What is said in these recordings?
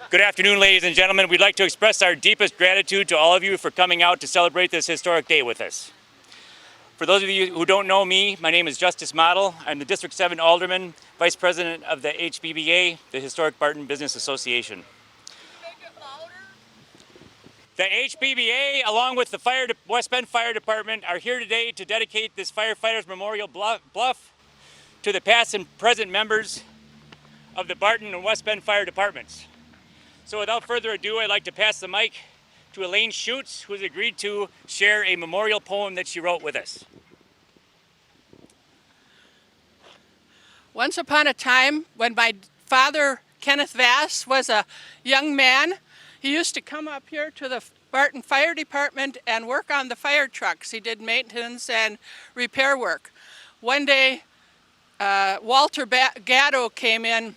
Good afternoon, ladies and gentlemen. We'd like to express our deepest gratitude to all of you for coming out to celebrate this historic day with us. For those of you who don't know me, my name is Justice Model. I'm the District 7 Alderman, Vice President of the HBBA, the Historic Barton Business Association. The HBBA, along with the West Bend Fire Department, are here today to dedicate this Firefighters Memorial Bluff to the past and present members of the Barton and West Bend Fire Departments. So without further ado, I'd like to pass the mic to Elaine Schutz, who has agreed to share a memorial poem that she wrote with us. Once upon a time, when my father, Kenneth Vass, was a young man, he used to come up here to the Barton Fire Department and work on the fire trucks. He did maintenance and repair work. One day, Walter Gatto came in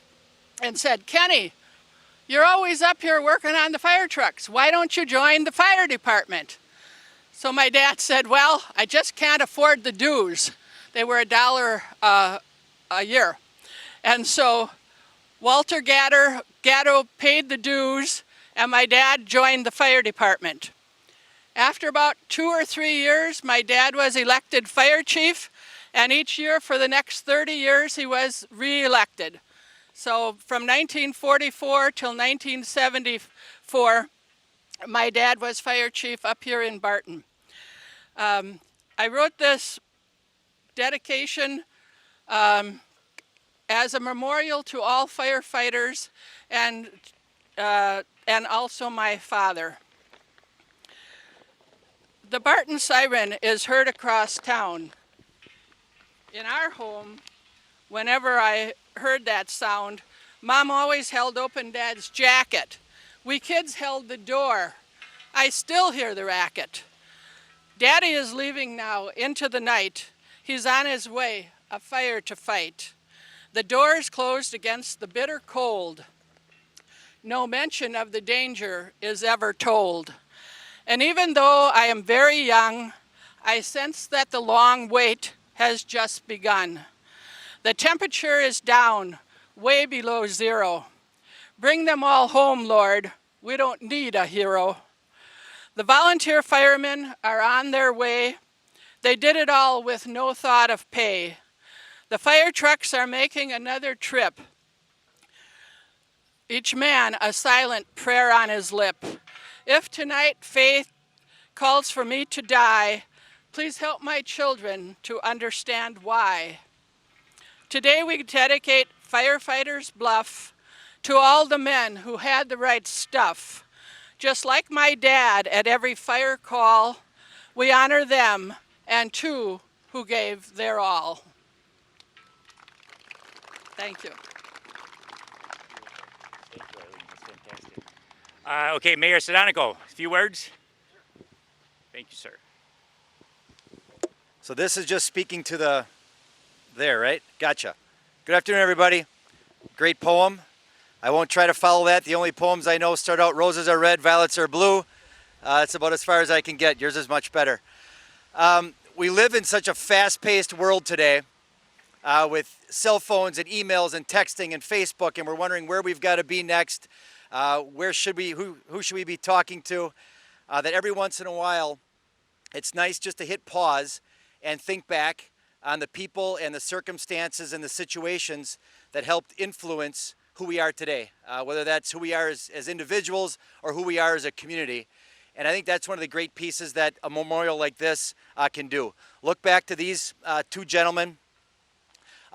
and said, "Kenny, you're always up here working on the fire trucks. Why don't you join the fire department?" So my dad said, "Well, I just can't afford the dues." They were $1 a year. And so Walter Gatto paid the dues, and my dad joined the fire department. After about 2 or 3 years, my dad was elected fire chief, and each year for the next 30 years he was re-elected. So from 1944 till 1974, my dad was fire chief up here in Barton. I wrote this dedication as a memorial to all firefighters and also my father. The Barton siren is heard across town. In our home, whenever I heard that sound, Mom always held open Dad's jacket. We kids held the door. I still hear the racket. Daddy is leaving now into the night. He's on his way, a fire to fight. The door is closed against the bitter cold. No mention of the danger is ever told. And even though I am very young, I sense that the long wait has just begun. The temperature is down, way below zero. Bring them all home, Lord. We don't need a hero. The volunteer firemen are on their way. They did it all with no thought of pay. The fire trucks are making another trip. Each man a silent prayer on his lip. If tonight faith calls for me to die, please help my children to understand why. Today we dedicate Firefighters Bluff to all the men who had the right stuff. Just like my dad at every fire call, we honor them and two who gave their all. Thank you. Okay, Mayor Sedonico, a few words. Thank you, sir. So this is just speaking to the there, right? Gotcha. Good afternoon, everybody. Great poem. I won't try to follow that. The only poems I know start out roses are red, violets are blue. That's about as far as I can get. Yours is much better. We live in such a fast-paced world today with cell phones and emails and texting and Facebook, and we're wondering where we've got to be next. Who should we be talking to? That every once in a while, it's nice just to hit pause and think back on the people and the circumstances and the situations that helped influence who we are today, whether that's who we are as individuals or who we are as a community. And I think that's one of the great pieces that a memorial like this can do. Look back to these two gentlemen.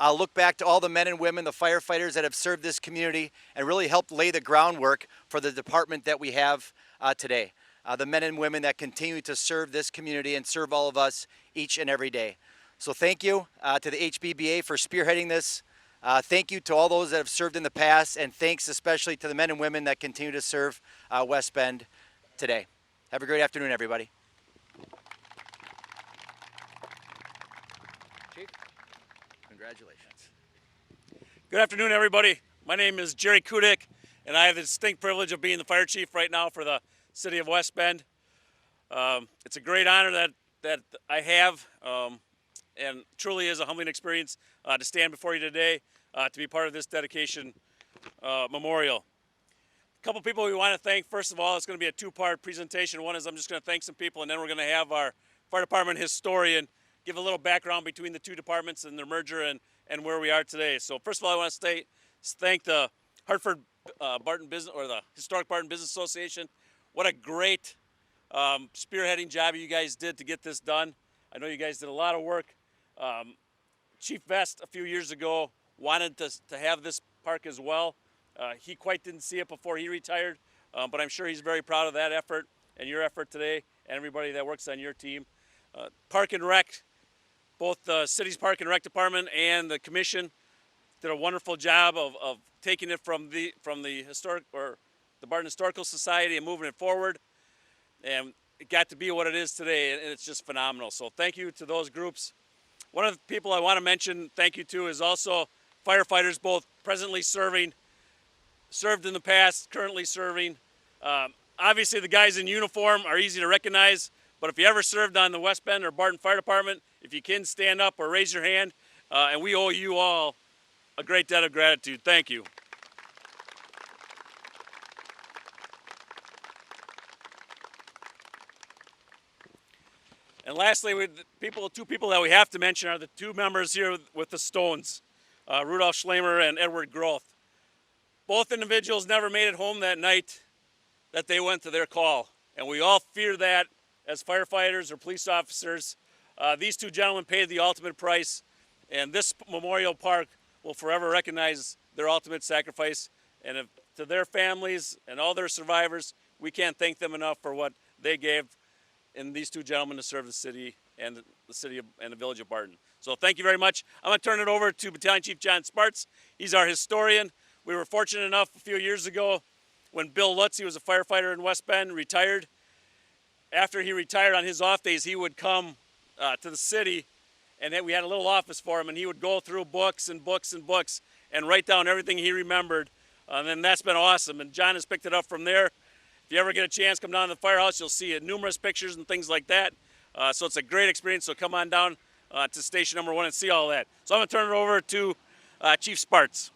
Look back to all the men and women, the firefighters that have served this community and really helped lay the groundwork for the department that we have today. The men and women that continue to serve this community and serve all of us each and every day. So thank you to the HBBA for spearheading this. Thank you to all those that have served in the past, and thanks especially to the men and women that continue to serve West Bend today. Have a great afternoon, everybody. Chief, congratulations. Good afternoon, everybody. My name is Jerry Kudik, and I have the distinct privilege of being the fire chief right now for the city of West Bend. It's a great honor that I have, and truly is a humbling experience to stand before you today to be part of this dedication memorial. A couple people we want to thank. First of all, it's going to be a two-part presentation. One is I'm just going to thank some people, and then we're going to have our fire department historian give a little background between the two departments and their merger and where we are today. So first of all, I want to thank the Hartford Barton Business, or the Historic Barton Business Association. What a great spearheading job you guys did to get this done. I know you guys did a lot of work. Chief Vest a few years ago wanted to have this park as well. He quite didn't see it before he retired, but I'm sure he's very proud of that effort and your effort today and everybody that works on your team. Park and Rec, both the city's Park and Rec department and the commission did a wonderful job of taking it from the historic, or the Barton Historical Society, and moving it forward. And it got to be what it is today, and it's just phenomenal. So thank you to those groups. One of the people I want to mention thank you to is also firefighters, both presently serving, served in the past, currently serving. Obviously the guys in uniform are easy to recognize, but if you ever served on the West Bend or Barton Fire Department, if you can stand up or raise your hand, and we owe you all a great debt of gratitude. Thank you. And lastly, two people that we have to mention are the two members here with the Stones, Rudolph Schlemer and Edward Groth. Both individuals never made it home that night that they went to their call, and we all fear that as firefighters or police officers. These two gentlemen paid the ultimate price, and this memorial park will forever recognize their ultimate sacrifice. And to their families and all their survivors, we can't thank them enough for what they gave in these two gentlemen to serve the city and the village of Barton. So thank you very much. I'm going to turn it over to Battalion Chief John Sparts. He's our historian. We were fortunate enough a few years ago when Bill Lutz, he was a firefighter in West Bend, retired. After he retired on his off days, he would come to the city, and we had a little office for him, and he would go through books and books and books and write down everything he remembered. And then that's been awesome, and John has picked it up from there. If you ever get a chance, come down to the firehouse, you'll see numerous pictures and things like that. So it's a great experience, so come on down to station number 1 and see all that. So I'm going to turn it over to Chief Sparts.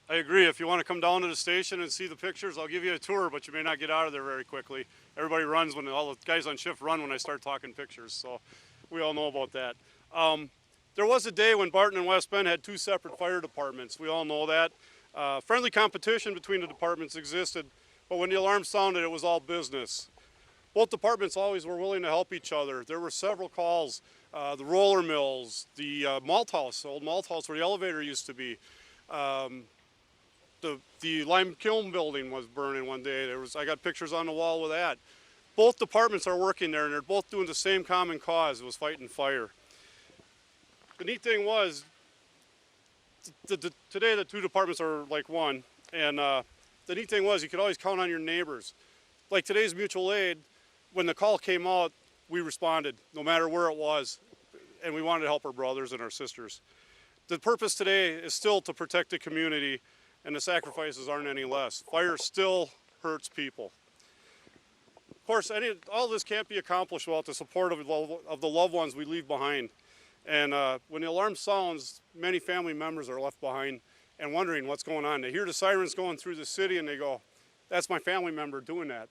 I agree. If you want to come down to the station and see the pictures, I'll give you a tour, but you may not get out of there very quickly. Everybody runs when all the guys on shift run when I start talking pictures, so we all know about that. There was a day when Barton and West Bend had two separate fire departments. We all know that. Friendly competition between the departments existed, but when the alarm sounded, it was all business. Both departments always were willing to help each other. There were several calls. The roller mills, the malt house, the old malt house where the elevator used to be. The lime kiln building was burning one day. I got pictures on the wall with that. Both departments are working there, and they're both doing the same common cause. It was fighting fire. The neat thing was, today the two departments are like one, and the neat thing was you could always count on your neighbors. Like today's mutual aid, when the call came out, we responded, no matter where it was, and we wanted to help our brothers and our sisters. The purpose today is still to protect the community, and the sacrifices aren't any less. Fire still hurts people. Of course, all this can't be accomplished without the support of the loved ones we leave behind. And when the alarm sounds, many family members are left behind and wondering what's going on. They hear the sirens going through the city and they go, that's my family member doing that.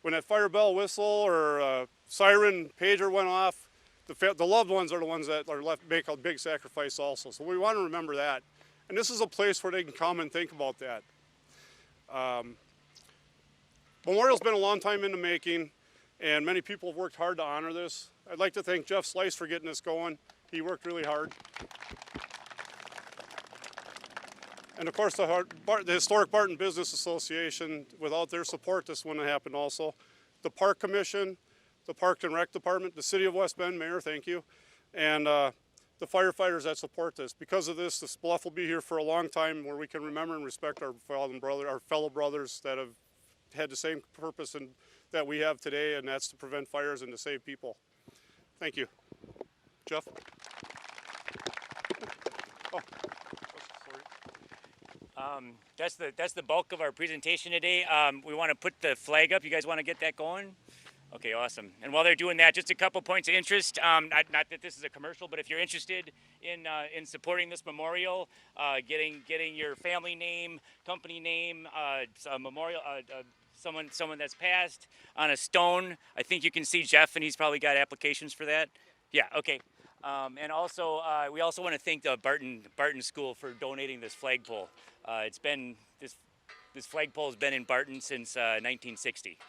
When that fire bell whistle or siren pager went off, the loved ones are the ones that are left make a big sacrifice also. So we want to remember that. And this is a place where they can come and think about that. Memorial's been a long time in the making, and many people have worked hard to honor this. I'd like to thank Jeff Slice for getting this going. He worked really hard. And of course, the Historic Barton Business Association, without their support, this wouldn't have happened also. The Park Commission, the Park and Rec Department, the City of West Bend, Mayor, thank you, and the firefighters that support this. Because of this bluff will be here for a long time where we can remember and respect our fellow brothers that have had the same purpose that we have today, and that's to prevent fires and to save people. Thank you. Jeff? Oh, sorry. That's the bulk of our presentation today. We want to put the flag up. You guys want to get that going? Okay, awesome. And while they're doing that, just a couple points of interest. Not that this is a commercial, but if you're interested in supporting this memorial, getting your family name, company name, a memorial, someone that's passed on a stone. I think you can see Jeff, and he's probably got applications for that. Yeah. Okay. And also, we also want to thank the Barton School for donating this flagpole. It's been this flagpole has been in Barton since 1960.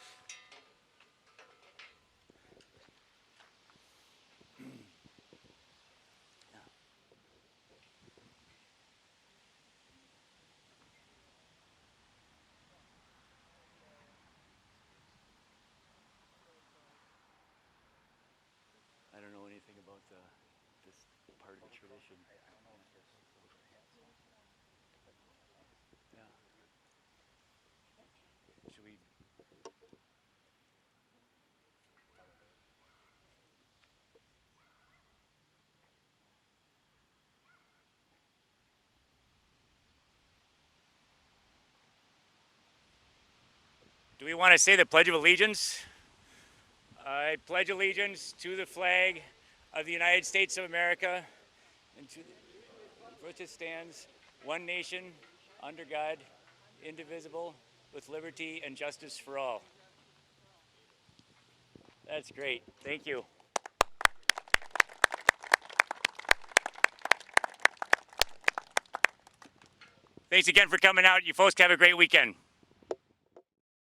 I don't know anything about this part of the tradition. Yeah. Should we? Do we want to say the Pledge of Allegiance? I pledge allegiance to the flag of the United States of America and to which it stands, one nation, under God, indivisible, with liberty and justice for all. That's great. Thank you. Thanks again for coming out. You folks have a great weekend.